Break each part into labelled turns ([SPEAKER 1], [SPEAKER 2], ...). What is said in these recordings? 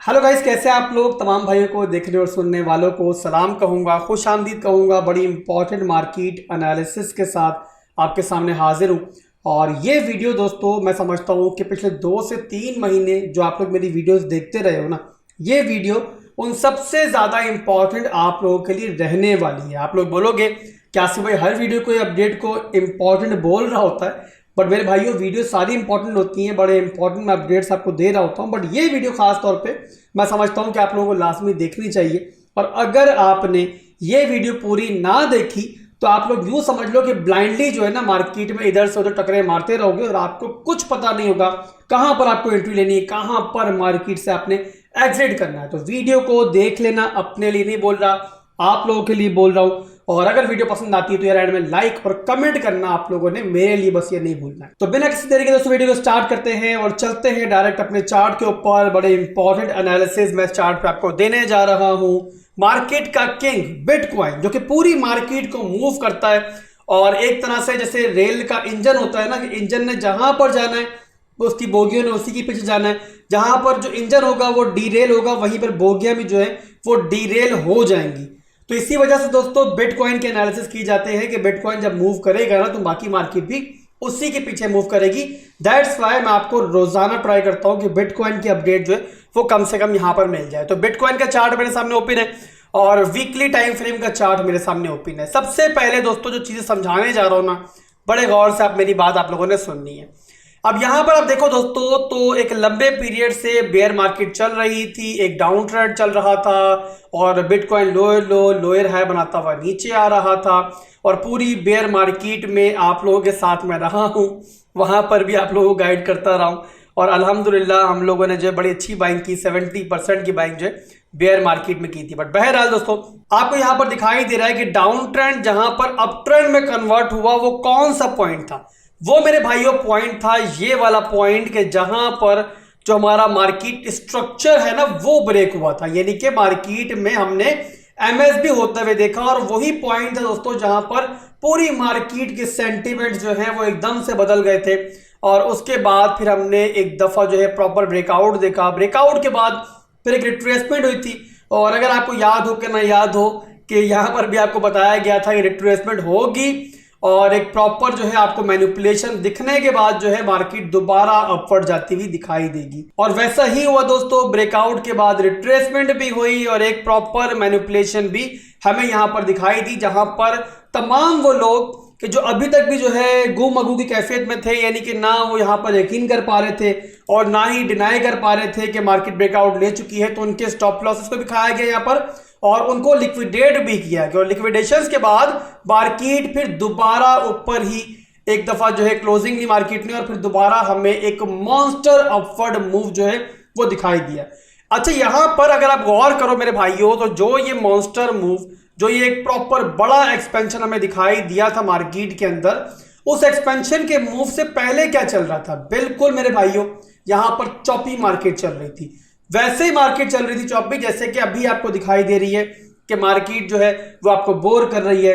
[SPEAKER 1] Hello guys, कैसे हैं आप लोग। तमाम भाइयों को देखने और सुनने वालों को सलाम कहूँगा, खुश आमदीद कहूँगा। बड़ी इंपॉर्टेंट मार्केट एनालिसिस के साथ आपके सामने हाजिर हूँ। और ये वीडियो दोस्तों मैं समझता हूँ कि पिछले 2 से 3 महीने जो आप लोग मेरी वीडियोस देखते रहे हो ना, ये वीडियो उन सबसे ज़्यादा इंपॉर्टेंट आप लोगों के लिए रहने वाली है। आप लोग बोलोगे क्या सिर्फ भाई हर वीडियो को अपडेट को इम्पॉर्टेंट बोल रहा होता है, बट मेरे भाइयों वीडियो सारी इंपॉर्टेंट होती हैं, बड़े इंपॉर्टेंट मैं अपडेट्स आपको दे रहा होता हूँ। बट ये वीडियो खास तौर पे मैं समझता हूँ कि आप लोगों को लाजमी देखनी चाहिए। और अगर आपने ये वीडियो पूरी ना देखी तो आप लोग यूँ समझ लो कि ब्लाइंडली जो है ना मार्केट में इधर से उधर टकरे मारते रहोगे और आपको कुछ पता नहीं होगा कहाँ पर आपको एंट्री लेनी है, कहाँ पर मार्केट से आपने एग्जिट करना है। तो वीडियो को देख लेना, अपने लिए नहीं बोल रहा, आप लोगों के लिए बोल रहा हूँ। और अगर वीडियो पसंद आती है तो यार एंड में लाइक और कमेंट करना आप लोगों ने मेरे लिए बस ये नहीं भूलना है। तो बिना किसी तरीके दोस्तों वीडियो को स्टार्ट करते हैं और चलते हैं डायरेक्ट अपने चार्ट के ऊपर। बड़े इंपॉर्टेंट एनालिसिस मैं चार्ट पे आपको देने जा रहा हूं। मार्केट का किंग बिटकॉइन जो कि पूरी मार्केट को मूव करता है और एक तरह से जैसे रेल का इंजन होता है ना, कि इंजन ने जहां पर जाना है उसकी बोगियों ने उसी के पीछे जाना है। जहां पर जो इंजन होगा वो डीरेल होगा, वहीं पर बोगियां भी जो है वो डीरेल हो जाएंगी। तो इसी वजह से दोस्तों बिटकॉइन के एनालिसिस की जाते हैं कि बिटकॉइन जब मूव करेगा ना तो बाकी मार्केट भी उसी के पीछे मूव करेगी। दैट्स वाई मैं आपको रोजाना ट्राई करता हूं कि बिटकॉइन की अपडेट जो है वो कम से कम यहां पर मिल जाए। तो बिटकॉइन का चार्ट मेरे सामने ओपन है और वीकली टाइम फ्रेम का चार्ट मेरे सामने ओपन है। सबसे पहले दोस्तों जो चीजें समझाने जा रहा हूं ना, बड़े गौर से आप मेरी बात आप लोगों ने सुननी है। अब यहां पर आप देखो दोस्तों, तो एक लंबे पीरियड से बेयर मार्केट चल रही थी, एक डाउन ट्रेंड चल रहा था और बिटकॉइन लोअर हाई बनाता हुआ नीचे आ रहा था। और पूरी बेयर मार्केट में आप लोगों के साथ में रहा हूं, वहां पर भी आप लोगों को गाइड करता रहा हूं और अल्हम्दुलिल्लाह हम लोगों ने जो बड़ी अच्छी बाइंग की, 70% की बाइंग जो है बेयर मार्केट में की थी। बट बहरहाल दोस्तों आपको यहां पर दिखाई दे रहा है कि डाउन ट्रेंड जहां पर अप ट्रेंड में कन्वर्ट हुआ वो कौन सा पॉइंट था। वो मेरे भाइयों पॉइंट था ये वाला पॉइंट के जहां पर जो हमारा मार्केट स्ट्रक्चर है ना वो ब्रेक हुआ था, यानी कि मार्केट में हमने एमएसबी होते हुए देखा। और वही पॉइंट था दोस्तों जहां पर पूरी मार्केट के सेंटीमेंट जो है वो एकदम से बदल गए थे। और उसके बाद फिर हमने एक दफा जो है प्रॉपर ब्रेकआउट देखा। ब्रेकआउट के बाद फिर एक रिट्रेसमेंट हुई थी। और अगर आपको याद हो कि ना याद हो कि यहां पर भी आपको बताया गया था कि रिट्रेसमेंट होगी और एक प्रॉपर जो है आपको मैनिपुलेशन दिखने के बाद जो है मार्केट दोबारा अपवर्ड जाती हुई दिखाई देगी। और वैसा ही हुआ दोस्तों, ब्रेकआउट के बाद रिट्रेसमेंट भी हुई और एक प्रॉपर मैनिपुलेशन भी हमें यहां पर दिखाई दी, जहां पर तमाम वो लोग कि जो अभी तक भी जो है गुमगू की कैफियत में थे, यानी कि ना वो यहां पर यकीन कर पा रहे थे और ना ही डिनाई कर पा रहे थे कि मार्केट ब्रेकआउट ले चुकी है, तो उनके स्टॉप लॉसेस को भी खाया गया यहां पर और उनको लिक्विडेट भी किया गया। और लिक्विडेशंस के बाद मार्केट फिर दोबारा ऊपर ही एक दफा जो है क्लोजिंग ली मार्केट ने और फिर दोबारा हमें एक मॉन्स्टर अपवर्ड मूव जो है वो दिखाई दिया। अच्छा, यहां पर अगर आप गौर करो मेरे भाइयों, तो जो ये मॉन्स्टर मूव, जो ये एक प्रॉपर बड़ा एक्सपेंशन हमें दिखाई दिया था मार्केट के अंदर, उस एक्सपेंशन के मूव से पहले क्या चल रहा था। बिल्कुल मेरे भाइयों यहां पर चॉपी मार्केट चल रही थी, वैसे ही मार्केट चल रही थी चॉपी जैसे कि अभी आपको दिखाई दे रही है कि मार्केट जो है वो आपको बोर कर रही है,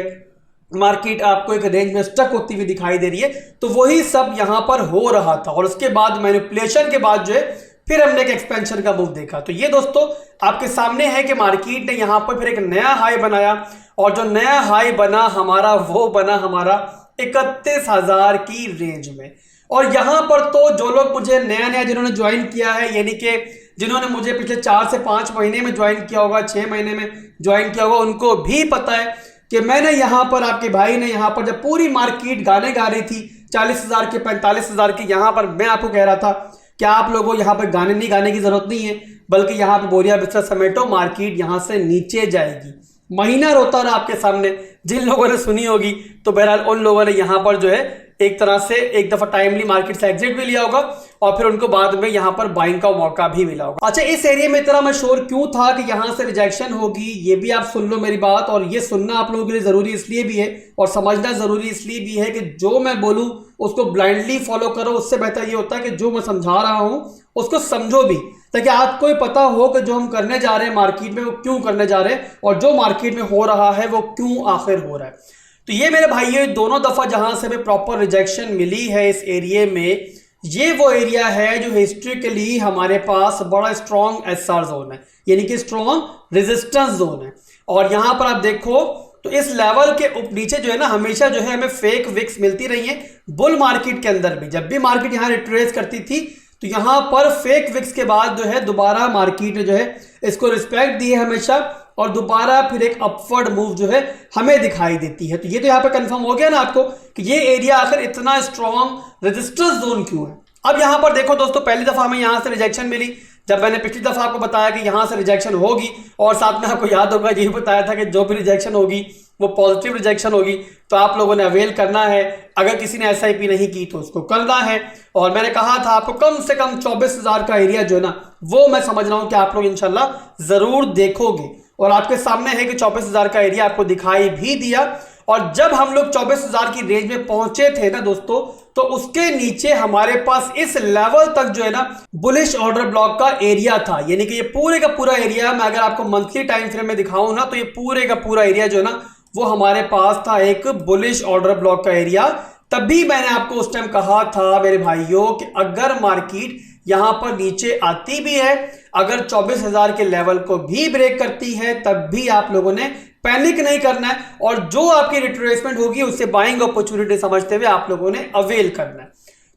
[SPEAKER 1] मार्केट आपको एक रेंज में स्टक होती हुई दिखाई दे रही है। तो वही सब यहां पर हो रहा था और उसके बाद मैनिपुलेशन के बाद जो है फिर हमने एक एक्सपेंशन का मूव देखा। तो ये दोस्तों आपके सामने है कि मार्केट ने यहां पर फिर एक नया हाई बनाया और जो नया हाई बना हमारा वो बना हमारा 31,000 की रेंज में। और यहां पर तो जो लोग मुझे नया नया जिन्होंने ज्वाइन किया है, यानी कि जिन्होंने मुझे पिछले 4 से 5 महीने में ज्वाइन किया होगा, 6 महीने में ज्वाइन किया होगा, उनको भी पता है कि मैंने यहां पर, आपके भाई ने यहां पर जब पूरी मार्केट गाने गा रही थी 40,000 के 45,000 की, यहां पर मैं आपको कह रहा था कि आप लोगों यहां पर गाने नहीं गाने की जरूरत नहीं है, बल्कि यहां पर बोरिया बिस्तर समेटो, मार्केट यहां से नीचे जाएगी। महीना रोता रहा आपके सामने, जिन लोगों ने सुनी होगी तो बहरहाल उन लोगों ने यहां पर जो है एक तरह से एक दफा टाइमली मार्केट से एग्जिट भी लिया होगा और फिर उनको बाद में यहां पर बाइंग का मौका भी मिला होगा। अच्छा, इस एरिया में इतना मैं श्योर क्यों था कि यहां से रिजेक्शन होगी, ये भी आप सुन लो मेरी बात। और ये सुनना आप लोगों के लिए जरूरी इसलिए भी है और समझना जरूरी इसलिए भी है कि जो मैं बोलूं उसको ब्लाइंडली फॉलो करो, उससे बेहतर ये होता है कि जो मैं समझा रहा हूं उसको समझो भी, ताकि आपको ही पता हो कि जो हम करने जा रहे हैं मार्केट में वो क्यों करने जा रहे हैं और जो मार्केट में हो रहा है वो क्यों आखिर हो रहा है। तो ये मेरे भाइयों दोनों दफा जहां से हमें प्रॉपर रिजेक्शन मिली है इस एरिया में, ये वो एरिया है जो हिस्ट्रिकली हमारे पास बड़ा स्ट्रॉन्ग एसआर जोन है, यानी कि स्ट्रॉन्ग रेजिस्टेंस जोन है। और यहां पर आप देखो तो इस लेवल के नीचे जो है ना हमेशा जो है हमें फेक विक्स मिलती रही है। बुल मार्केट के अंदर भी जब भी मार्केट यहां रिट्रेस करती थी तो यहां पर फेक विक्स के बाद जो है दोबारा मार्केट जो है इसको रिस्पेक्ट दी है हमेशा, और दोबारा फिर एक अपवर्ड मूव जो है हमें दिखाई देती है। तो ये तो यहां पे कंफर्म हो गया ना आपको कि ये एरिया आखिर इतना स्ट्रॉन्ग रेजिस्टेंस जोन क्यों है। अब यहां पर देखो दोस्तों, पहली दफा हमें यहां से रिजेक्शन मिली, जब मैंने पिछली दफा आपको बताया कि यहां से रिजेक्शन होगी, और साथ में आपको याद होगा यही बताया था कि जो भी रिजेक्शन होगी वो पॉजिटिव रिजेक्शन होगी, तो आप लोगों ने अवेल करना है। अगर किसी ने एसआईपी नहीं की तो उसको करना है। और मैंने कहा था आपको कम से कम 24,000 का एरिया जो है ना वो मैं समझ रहा हूं कि आप लोग इंशाल्लाह जरूर देखोगे, और आपके सामने है कि 24,000 का एरिया आपको दिखाई भी दिया। और जब हम लोग 24,000 की रेंज में पहुंचे थे ना दोस्तों, तो उसके नीचे हमारे पास इस लेवल तक जो है ना बुलिश ऑर्डर ब्लॉक का एरिया था, यानी कि ये पूरे का पूरा एरिया मैं अगर आपको मंथली टाइम फ्रेम में दिखाऊं ना तो ये पूरे का पूरा एरिया जो है ना वो हमारे पास था एक बुलिश ऑर्डर ब्लॉक का एरिया। तभी मैंने आपको उस टाइम कहा था मेरे भाइयों कि अगर मार्केट यहां पर नीचे आती भी है, अगर 24,000 के लेवल को भी ब्रेक करती है, तब भी आप लोगों ने पैनिक नहीं करना है, और जो आपकी रिट्रेसमेंट होगी उससे बाइंग अपॉर्चुनिटी समझते हुए आप लोगों ने अवेल करना है।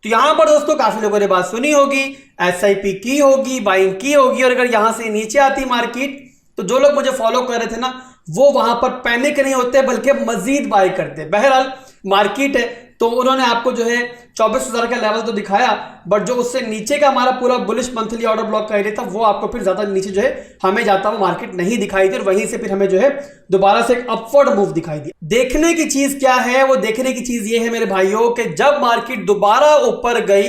[SPEAKER 1] तो यहां पर दोस्तों काफी लोगों ने बात सुनी होगी, एसआईपी की होगी, बाइंग की होगी, और अगर यहां से नीचे आती मार्केट तो जो लोग मुझे फॉलो कर रहे थे ना वो वहां पर पैनिक नहीं होते बल्कि मजीद बाय करते। बहरहाल मार्केट है तो उन्होंने आपको जो है 24,000 का लेवल तो दिखाया, बट जो उससे नीचे का हमारा पूरा बुलिश मंथली ऑर्डर ब्लॉक का एरिया था वो आपको फिर ज्यादा नीचे जो है हमें जाता हुआ मार्केट नहीं दिखाई दी, और वहीं से फिर हमें जो है दोबारा से एक अपवर्ड मूव दिखाई दी। देखने की चीज क्या है, वो देखने की चीज ये है मेरे भाइयों कि जब मार्केट दोबारा ऊपर गई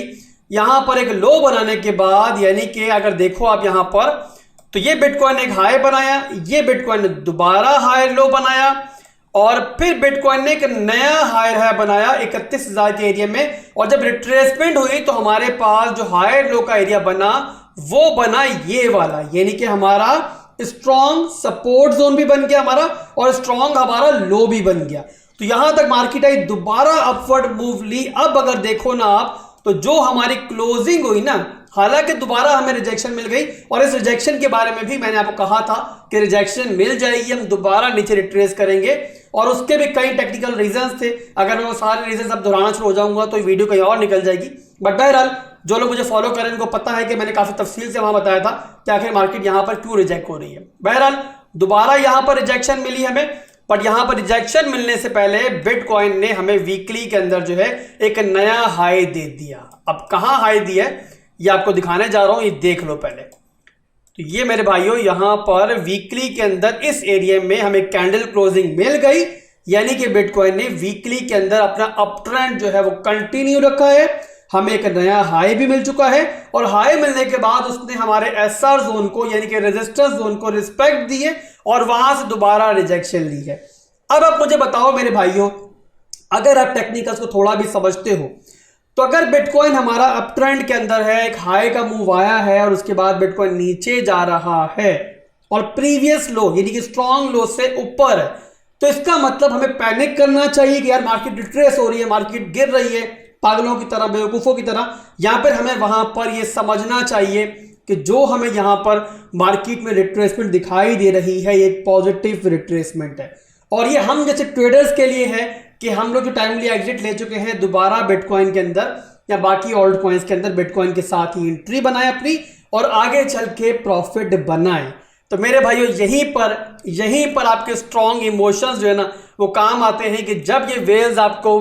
[SPEAKER 1] यहां पर एक लो बनाने के बाद, यानी कि अगर देखो आप यहां पर तो ये बिटकॉइन एक हाई बनाया, ये बिटकॉइन ने दोबारा हायर लो बनाया, और फिर बिटकॉइन ने एक नया हायर हाई बनाया 31,000 के एरिया में। और जब रिट्रेसमेंट हुई तो हमारे पास जो हायर लो का एरिया बना वो बना ये वाला, यानी कि हमारा स्ट्रॉन्ग सपोर्ट जोन भी बन गया हमारा, और स्ट्रॉन्ग हमारा लो भी बन गया। तो यहां तक मार्केट आई, दोबारा अपवर्ड मूव ली। अब अगर देखो ना आप तो जो हमारी क्लोजिंग हुई ना, हालांकि दोबारा हमें रिजेक्शन मिल गई, और इस रिजेक्शन के बारे में भी मैंने आपको कहा था कि रिजेक्शन मिल जाएगी, हम दोबारा नीचे रिट्रेस करेंगे, और उसके भी कई टेक्निकल रीजंस थे। अगर मैं वो सारे रीजंस अब दोहराना शुरू हो जाऊंगा तो वीडियो कहीं और निकल जाएगी। बट बहरहाल जो लोग मुझे फॉलो करें उनको पता है कि मैंने काफी तफसील से वहां बताया था कि आखिर मार्केट यहां पर क्यों रिजेक्ट हो रही है। बहरहाल दोबारा यहां पर रिजेक्शन मिली हमें, बट यहां पर रिजेक्शन मिलने से पहले बिटकॉइन ने हमें वीकली के अंदर जो है एक नया हाई दे दिया। अब कहां हाई दिया है ये आपको दिखाने जा रहा हूं, ये देख लो पहले। तो ये मेरे भाइयों यहां पर वीकली के अंदर इस एरिया में हमें कैंडल क्लोजिंग मिल गई, यानी कि बिटकॉइन ने वीकली के अंदर अपना अप ट्रेंड जो है वो कंटिन्यू रखा है। हमें एक नया हाई भी मिल चुका है, और हाई मिलने के बाद उसने हमारे एसआर जोन को यानी कि रेजिस्टेंस जोन को रिस्पेक्ट दी है, और वहां से दोबारा रिजेक्शन ली है। अब आप मुझे बताओ मेरे भाइयों, अगर आप टेक्निकल्स को थोड़ा भी समझते हो तो अगर बिटकॉइन हमारा अप ट्रेंड के अंदर है, एक हाई का मूव आया है, और उसके बाद बिटकॉइन नीचे जा रहा है और प्रीवियस लो यानी कि स्ट्रॉन्ग लो से ऊपर है, तो इसका मतलब हमें पैनिक करना चाहिए कि यार मार्केट रिट्रेस हो रही है, मार्केट गिर रही है पागलों की तरह, बेवकूफों की तरह। यहां पर हमें वहां पर यह समझना चाहिए कि जो हमें यहां पर मार्केट में रिट्रेसमेंट दिखाई दे रही है ये पॉजिटिव रिट्रेसमेंट है, और ये हम जैसे ट्रेडर्स के लिए है कि हम लोग जो टाइमली एग्जिट ले चुके हैं दोबारा बिटकॉइन के अंदर या बाकी ऑल्ट कॉइन्स के अंदर बिटकॉइन के साथ ही एंट्री बनाए अपनी, और आगे चल के प्रॉफिट बनाए। तो मेरे भाइयों यहीं पर आपके स्ट्रॉन्ग इमोशंस जो है ना वो काम आते हैं कि जब ये वेव्स आपको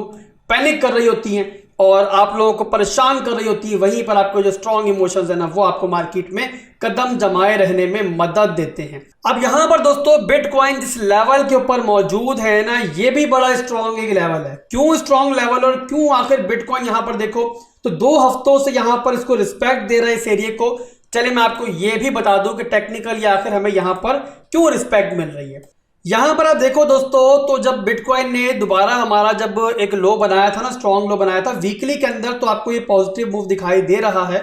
[SPEAKER 1] पैनिक कर रही होती हैं और आप लोगों को परेशान कर रही होती है, वहीं पर आपको जो स्ट्रॉन्ग इमोशंस है ना वो आपको मार्केट में कदम जमाए रहने में मदद देते हैं। अब यहां पर दोस्तों बिटकॉइन जिस लेवल के ऊपर मौजूद है ना, ये भी बड़ा स्ट्रॉन्ग एक लेवल है। क्यों स्ट्रॉन्ग लेवल और क्यों आखिर बिटकॉइन यहां पर देखो तो 2 हफ्तों से यहां पर इसको रिस्पेक्ट दे रहा है इस एरिया को। चलिए मैं आपको यह भी बता दूं कि टेक्निकली आखिर हमें यहां पर क्यों रिस्पेक्ट मिल रही है। यहां पर आप देखो दोस्तों, तो जब बिटकॉइन ने दोबारा हमारा जब एक लो बनाया था ना, स्ट्रॉन्ग लो बनाया था वीकली के अंदर, तो आपको ये पॉजिटिव मूव दिखाई दे रहा है।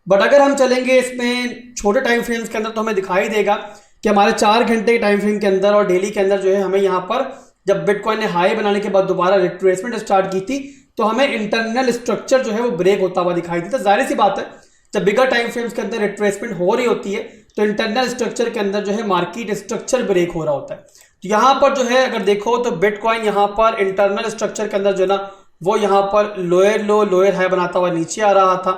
[SPEAKER 1] बट अगर हम चलेंगे इसमें छोटे टाइम फ्रेम्स के अंदर तो हमें दिखाई देगा कि हमारे 4 घंटे के टाइम फ्रेम के अंदर और डेली के अंदर जो है हमें यहाँ पर जब बिटकॉइन ने हाई बनाने के बाद दोबारा रिट्रेसमेंट स्टार्ट की थी, तो हमें इंटरनल स्ट्रक्चर जो है वो ब्रेक होता हुआ दिखाई देता है। जाहिर सी बात है, जब बिगर टाइम फ्रेम्स के अंदर रिट्रेसमेंट हो रही होती है तो इंटरनल स्ट्रक्चर के अंदर जो है मार्केट स्ट्रक्चर ब्रेक हो रहा होता है। तो यहाँ पर जो है अगर देखो तो बिटकॉइन यहाँ पर इंटरनल स्ट्रक्चर के अंदर जो है ना वो यहाँ पर लोअर लो लोअर हाई बनाता हुआ नीचे आ रहा था,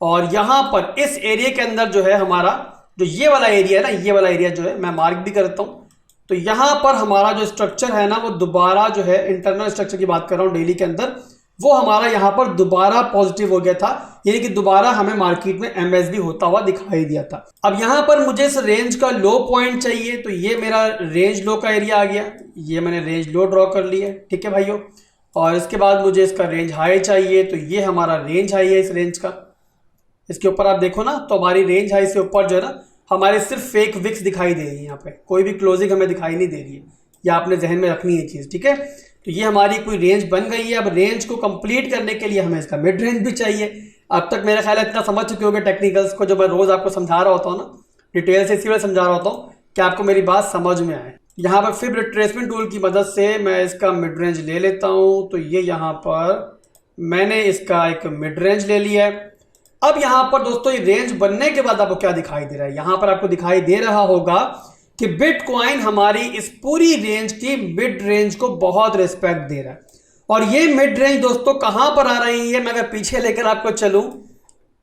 [SPEAKER 1] और यहाँ पर इस एरिया के अंदर जो है हमारा जो ये वाला एरिया है ना, ये वाला एरिया जो है मैं मार्क भी करता हूँ, तो यहाँ पर हमारा जो स्ट्रक्चर है ना वो दोबारा जो है इंटरनल स्ट्रक्चर की बात कर रहा हूँ डेली के अंदर, वो हमारा यहाँ पर दोबारा पॉजिटिव हो गया था, यानी कि दोबारा हमें मार्केट में एमएसबी होता हुआ दिखाई दिया था। अब यहाँ पर मुझे इस रेंज का लो पॉइंट चाहिए, तो ये मेरा रेंज लो का एरिया आ गया, ये मैंने रेंज लो ड्रॉ कर लिया है, ठीक है भाइयों। और इसके बाद मुझे इसका रेंज हाई चाहिए, तो ये हमारा रेंज हाई है इस रेंज का। इसके ऊपर आप देखो ना तो हमारी रेंज हाई से ऊपर जो है ना हमारे सिर्फ फेक विक्स दिखाई दे रही है, यहाँ पे कोई भी क्लोजिंग हमें दिखाई नहीं दे रही है, या आपने जहन में रखनी है चीज़, ठीक है। तो ये हमारी कोई रेंज बन गई है। अब रेंज को कंप्लीट करने के लिए हमें इसका मिड रेंज भी चाहिए। अब तक मेरा ख्याल है इतना समझ चुके होंगे टेक्निकल्स को, जो मैं रोज़ आपको समझा रहा होता हूँ ना, डिटेल से इसी वजह समझा रहा होता हूँ कि आपको मेरी बात समझ में आए। यहाँ पर फिब रिट्रेसमेंट टूल की मदद से मैं इसका मिड रेंज ले लेता हूँ, तो ये यहाँ पर मैंने इसका एक मिड रेंज ले लिया है। अब यहाँ पर दोस्तों ये रेंज बनने के बाद आपको क्या दिखाई दे रहा है, यहाँ पर आपको दिखाई दे रहा होगा कि बिटकॉइन हमारी इस पूरी रेंज की मिड रेंज को बहुत रिस्पेक्ट दे रहा है। और ये मिड रेंज दोस्तों कहाँ पर आ रही है, मैं अगर पीछे लेकर आपको चलूँ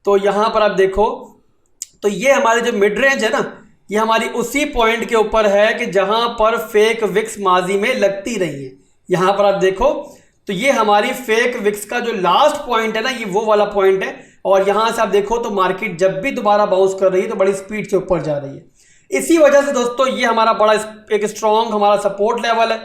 [SPEAKER 1] तो यहाँ पर आप देखो तो ये हमारी जो मिड रेंज है ना, ये हमारी उसी पॉइंट के ऊपर है कि जहाँ पर फेक विक्स माजी में लगती रही है। यहाँ पर आप देखो तो ये हमारी फेक विक्स का जो लास्ट पॉइंट है ना, ये वो वाला पॉइंट है। और यहाँ से आप देखो तो मार्केट जब भी दोबारा बाउंस कर रही है तो बड़ी स्पीड से ऊपर जा रही है। इसी वजह से दोस्तों ये हमारा बड़ा एक स्ट्रॉन्ग हमारा सपोर्ट लेवल है,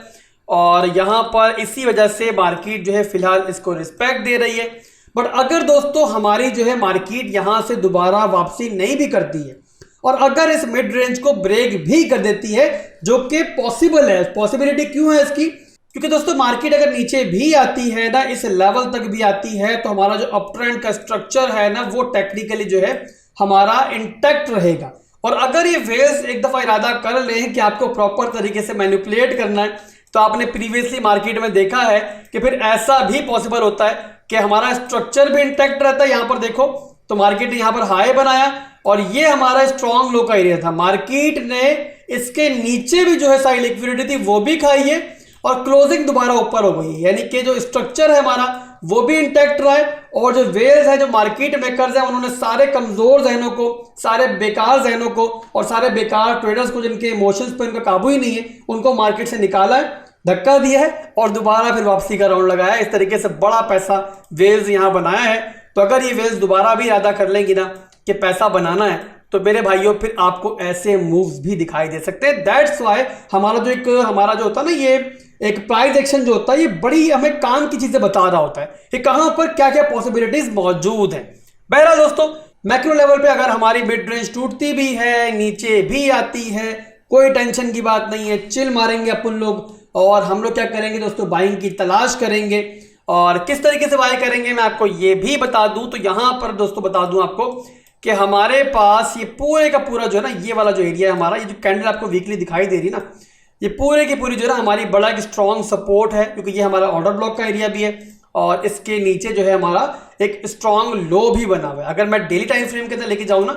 [SPEAKER 1] और यहाँ पर इसी वजह से मार्केट जो है फिलहाल इसको रिस्पेक्ट दे रही है। बट अगर दोस्तों हमारी जो है मार्केट यहाँ से दोबारा वापसी नहीं भी करती है और अगर इस मिड रेंज को ब्रेक भी कर देती है, जो कि पॉसिबल है, पॉसिबिलिटी क्यों है इसकी, क्योंकि दोस्तों मार्केट अगर नीचे भी आती है ना, इस लेवल तक भी आती है, तो हमारा जो अप ट्रेंड का स्ट्रक्चर है ना वो टेक्निकली जो है हमारा इंटैक्ट रहेगा। और अगर ये वेल्स एक दफा इरादा कर लें कि आपको प्रॉपर तरीके से मैनिपुलेट करना है, तो आपने प्रीवियसली मार्केट में देखा है कि फिर ऐसा भी पॉसिबल होता है कि हमारा स्ट्रक्चर भी इंटैक्ट रहता है। यहाँ पर देखो तो मार्केट ने यहाँ पर हाई बनाया और ये हमारा स्ट्रॉन्ग लो का एरिया था, मार्केट ने इसके नीचे भी जो है सारी लिक्विडिटी थी वो भी खाई है और क्लोजिंग दोबारा ऊपर हो गई है, यानी कि जो स्ट्रक्चर है हमारा वो भी इंटैक्ट रहा है। और जो वेल्स है, जो मार्केट मेकर्स हैं, उन्होंने सारे कमजोर जहनों को, सारे बेकार जहनों को और सारे बेकार ट्रेडर्स को जिनके इमोशंस पर इनका काबू ही नहीं है, उनको मार्केट से निकाला है, धक्का दिया है और दोबारा फिर वापसी का राउंड लगाया है। इस तरीके से बड़ा पैसा वेल्स यहाँ बनाया है। तो अगर ये वेल्स दोबारा भी इरादा कर लेंगी ना कि पैसा बनाना है, तो मेरे भाइयों फिर आपको ऐसे मूव्स भी दिखाई दे सकते हैं। दैट्स वाई हमारा जो होता है ना, ये एक प्राइस एक्शन जो होता है, ये बड़ी हमें काम की चीजें बता रहा होता है कि कहां पर क्या क्या पॉसिबिलिटीज मौजूद हैं। बहरहाल दोस्तों, मैक्रो लेवल पे अगर हमारी मिड रेंज टूटती भी है, नीचे भी आती है, कोई टेंशन की बात नहीं है, चिल मारेंगे अपन लोग। और हम लोग क्या करेंगे दोस्तों, बाइंग की तलाश करेंगे। और किस तरीके से बाय करेंगे मैं आपको ये भी बता दूं। तो यहां पर दोस्तों बता दूं आपको कि हमारे पास ये पूरे का पूरा जो है ना, ये वाला जो एरिया है हमारा, ये जो कैंडल आपको वीकली दिखाई दे रही है ना, ये पूरे की पूरी जो है ना हमारी बड़ा एक स्ट्रॉन्ग सपोर्ट है, क्योंकि ये हमारा ऑर्डर ब्लॉक का एरिया भी है और इसके नीचे जो है हमारा एक स्ट्रॉन्ग लो भी बना हुआ है। अगर मैं डेली टाइम फ्रेम के अंदर लेके जाऊँ ना,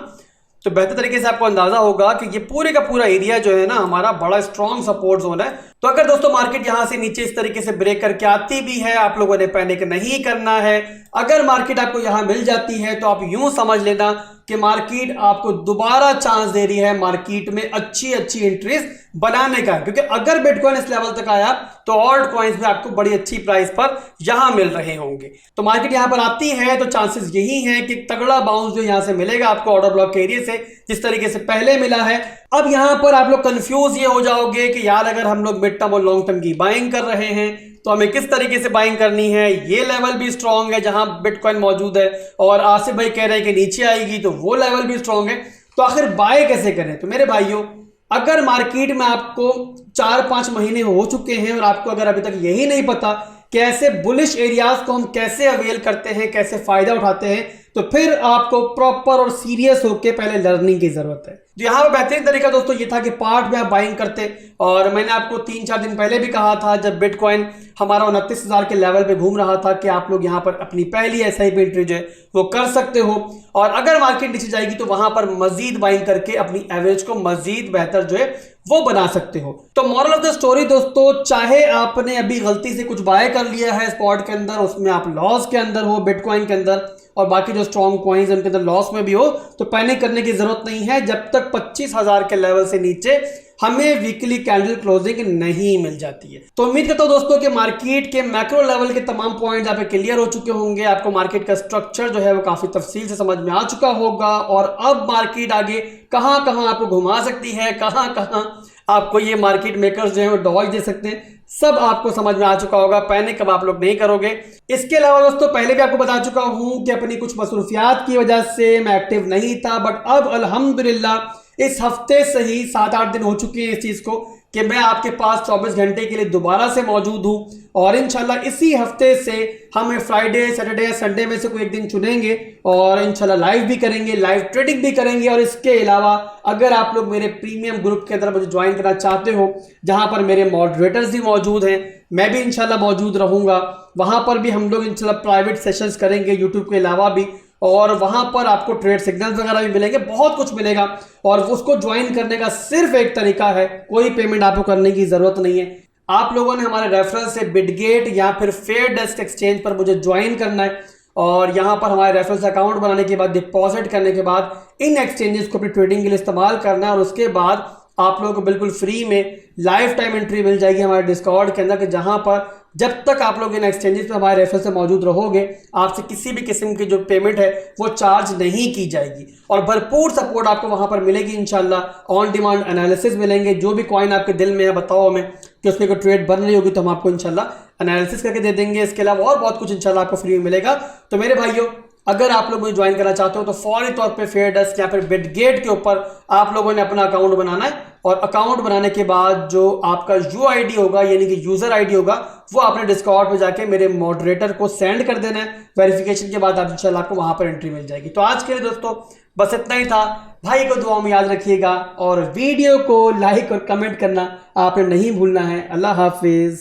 [SPEAKER 1] तो बेहतर तरीके से आपको अंदाजा होगा कि ये पूरे का पूरा एरिया जो है ना हमारा बड़ा स्ट्रॉन्ग सपोर्ट जोन है। तो अगर दोस्तों मार्केट यहां से नीचे इस तरीके से ब्रेक करके आती भी है, आप लोगों ने पैनिक नहीं करना है। अगर मार्केट आपको यहां मिल जाती है तो आप यूं समझ लेना कि मार्केट आपको दोबारा चांस दे रही है मार्केट में अच्छी एंट्रीज बनाने का, क्योंकि अगर बिटकॉइन इस लेवल तक आया तो ऑल्ट कॉइन्स भी आपको बड़ी अच्छी प्राइस पर यहां मिल रहे होंगे। तो मार्केट यहां पर आती है तो चांसेस यही हैं कि तगड़ा बाउंस जो यहां से मिलेगा आपको ऑर्डर ब्लॉक के एरिया से, जिस तरीके से पहले मिला है। अब यहां पर आप लोग कंफ्यूज ये हो जाओगे कि यार अगर हम लोग मिड टर्म और लॉन्ग टर्म की बाइंग कर रहे हैं तो हमें किस तरीके से बाइंग करनी है। ये लेवल भी स्ट्रॉन्ग है जहां बिटकॉइन मौजूद है और आसिफ भाई कह रहे हैं कि नीचे आएगी, तो वो लेवल भी स्ट्रॉन्ग है। तो आखिर बाय कैसे करें? तो मेरे भाइयों, अगर मार्केट में आपको 4-5 महीने हो चुके हैं और आपको अगर अभी तक यही नहीं पता कि ऐसे बुलिश एरियाज को हम कैसे अवेल करते हैं, कैसे फायदा उठाते हैं, तो फिर आपको प्रॉपर और सीरियस होकर पहले लर्निंग की जरूरत है। तो यहाँ पर बेहतरीन तरीका दोस्तों ये था कि पार्ट में आप बाइंग करते, और मैंने आपको 3-4 दिन पहले भी कहा था जब बिटकॉइन हमारा 29,000 के लेवल पे घूम रहा था कि आप लोग यहाँ पर अपनी पहली SIP एंट्री जो है वो कर सकते हो, और अगर मार्केट नीचे जाएगी तो वहां पर मजीद बाइंग करके अपनी एवरेज को मजीद बेहतर जो है वो बना सकते हो। तो मॉरल ऑफ द स्टोरी दोस्तों, चाहे आपने अभी गलती से कुछ बाय कर लिया है स्पॉट के अंदर, उसमें आप लॉस के अंदर हो बिटकॉइन के अंदर, और बाकी जो स्ट्रॉन्ग कॉइन्स उनके अंदर लॉस में भी हो, तो पैनिक करने की जरूरत नहीं है जब तक 25,000 के लेवल से नीचे हमें वीकली कैंडल क्लोजिंग नहीं मिल जाती है। तो उम्मीद करता हूं दोस्तों कि मार्केट के मैक्रो लेवल के तमाम पॉइंट्स आप क्लियर हो चुके होंगे, आपको मार्केट का स्ट्रक्चर जो है वो काफी तफसील से समझ में आ चुका होगा, और अब मार्केट आगे कहां कहां आपको घुमा सकती है, कहां कहां आपको ये मार्केट मेकर्स जो है वो डॉज दे सकते हैं, सब आपको समझ में आ चुका होगा। पैनिक अब आप लोग नहीं करोगे। इसके अलावा दोस्तों पहले भी आपको बता चुका हूं कि अपनी कुछ मसरूफियात की वजह से मैं एक्टिव नहीं था, बट अब अल्हम्दुलिल्लाह इस हफ्ते से ही 7-8 दिन हो चुके हैं इस चीज को कि मैं आपके पास 24 घंटे के लिए दोबारा से मौजूद हूं, और इंशाल्लाह इसी हफ्ते से हम फ्राइडे, सैटरडे या संडे में से कोई एक दिन चुनेंगे और इंशाल्लाह लाइव भी करेंगे, लाइव ट्रेडिंग भी करेंगे। और इसके अलावा अगर आप लोग मेरे प्रीमियम ग्रुप के अंदर मुझे ज्वाइन करना चाहते हो, जहां पर मेरे मॉडरेटर्स भी मौजूद हैं, मैं भी इंशाल्लाह मौजूद रहूंगा, वहां पर भी हम लोग इंशाल्लाह प्राइवेट सेशंस करेंगे यूट्यूब के अलावा भी, और वहां पर आपको ट्रेड सिग्नल्स वगैरह भी मिलेंगे, बहुत कुछ मिलेगा। और उसको ज्वाइन करने का सिर्फ एक तरीका है, कोई पेमेंट आपको करने की जरूरत नहीं है। आप लोगों ने हमारे रेफरल से बिटगेट या फिर फेयर डेस्क एक्सचेंज पर मुझे ज्वाइन करना है, और यहां पर हमारे रेफरल से अकाउंट बनाने के बाद, डिपॉजिट करने के बाद इन एक्सचेंजेस को अपनी ट्रेडिंग के लिए इस्तेमाल करना है, और उसके बाद आप लोगों को बिल्कुल फ्री में लाइफ टाइम एंट्री मिल जाएगी हमारे डिस्कॉर्ड के अंदर, कि जहां पर जब तक आप लोग इन एक्सचेंजेस पे हमारे रेफरल से मौजूद रहोगे, आपसे किसी भी किस्म की जो पेमेंट है वो चार्ज नहीं की जाएगी, और भरपूर सपोर्ट आपको वहां पर मिलेगी इंशाल्लाह। ऑन डिमांड एनालिसिस मिलेंगे, जो भी कॉइन आपके दिल में है बताओ हमें कि उसकी कोई ट्रेड बन रही होगी तो हम आपको इंशाल्लाह एनालिसिस करके दे देंगे। इसके अलावा और बहुत कुछ इंशाल्लाह आपको फ्री में मिलेगा। तो मेरे भाइयों, अगर आप लोग मुझे ज्वाइन करना चाहते हो तो फौरी तौर पे फेयर डेस्क या फिर बिटगेट के ऊपर आप लोगों ने अपना अकाउंट बनाना है, और अकाउंट बनाने के बाद जो आपका UID होगा यानी कि यूजर ID होगा, वो आपने डिस्कॉर्ड पे जाके मेरे मॉडरेटर को सेंड कर देना है। वेरिफिकेशन के बाद आप इंशाल्लाह आपको वहां पर एंट्री मिल जाएगी। तो आज के लिए दोस्तों बस इतना ही था। भाई को दुआ में याद रखिएगा, और वीडियो को लाइक और कमेंट करना आपने नहीं भूलना है। अल्लाह हाफिज।